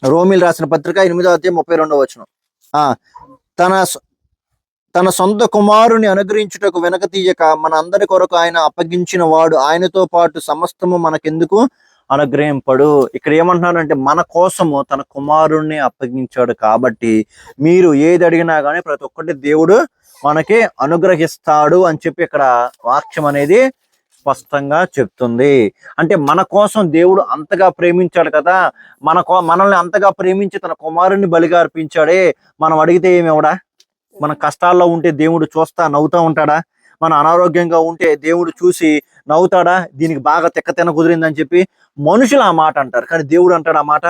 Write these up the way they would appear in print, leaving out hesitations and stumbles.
రోమిల్ రాసిన పత్రిక 8:32 ఆ తన తన సొంత కుమారుని అనుగ్రహించుటకు వెనక తీయక మన అందరి కొరకు ఆయన అప్పగించిన వాడు ఆయనతో పాటు సమస్తము మనకెందుకు అనుగ్రహింపడు. ఇక్కడ ఏమంటున్నారంటే మన కోసము తన కుమారుణ్ణి అప్పగించాడు కాబట్టి మీరు ఏది అడిగినా కానీ ప్రతి ఒక్కటి దేవుడు మనకి అనుగ్రహిస్తాడు అని చెప్పి ఇక్కడ వాక్యం అనేది స్పష్టంగా చెప్తుంది. అంటే మన కోసం దేవుడు అంతగా ప్రేమించాడు కదా, మనల్ని అంతగా ప్రేమించి తన కుమారుణ్ణి బలిగా అర్పించాడే. మనం అడిగితే ఏమివడా? మన కష్టాల్లో ఉంటే దేవుడు చూస్తా నవ్వుతా ఉంటాడా? మన అనారోగ్యంగా ఉంటే దేవుడు చూసి నవ్వుతాడా? దీనికి బాగా తిక్క కుదిరిందని చెప్పి మనుషులు ఆ మాట అంటారు, కానీ దేవుడు అంటాడు ఆ మాట?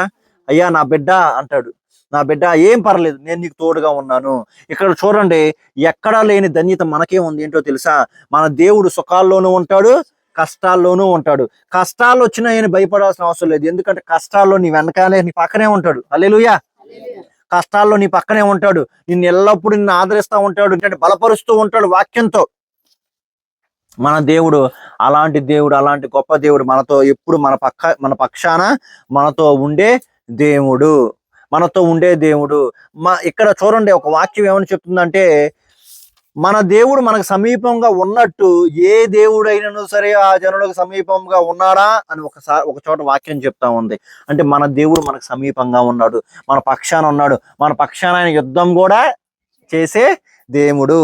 అయ్యా నా బిడ్డ అంటాడు, నా బిడ్డ ఏం పర్లేదు, నేను నీకు తోడుగా ఉన్నాను. ఇక్కడ చూడండి, ఎక్కడా లేని ధన్యత మనకే ఉంది. ఏంటో తెలుసా? మన దేవుడు సుఖాల్లోనూ ఉంటాడు, కష్టాల్లోనూ ఉంటాడు. కష్టాలు వచ్చినా ఆయన భయపడాల్సిన అవసరం లేదు, ఎందుకంటే కష్టాల్లో నీ వెనకాలే నీ పక్కనే ఉంటాడు. హల్లెలూయా. కష్టాల్లో నీ పక్కనే ఉంటాడు, నిన్ను ఎల్లప్పుడూ నిన్ను ఆదరిస్తూ ఉంటాడు, అంటే బలపరుస్తూ ఉంటాడు వాక్యంతో. మన దేవుడు అలాంటి దేవుడు, అలాంటి గొప్ప దేవుడు, మనతో ఎప్పుడు మన పక్షాన మనతో ఉండే దేవుడు, మనతో ఉండే దేవుడు. ఇక్కడ చూడండి, ఒక వాక్యం ఏమని చెప్తుందంటే, మన దేవుడు మనకు సమీపంగా ఉన్నట్టు ఏ దేవుడైనను సరే ఆ జనులకు సమీపంగా ఉన్నాడా అని ఒక చోట వాక్యం చెప్తా ఉంది. అంటే మన దేవుడు మనకు సమీపంగా ఉన్నాడు, మన పక్షాన ఉన్నాడు, మన పక్షాన ఆయన యుద్ధం కూడా చేసే దేవుడు.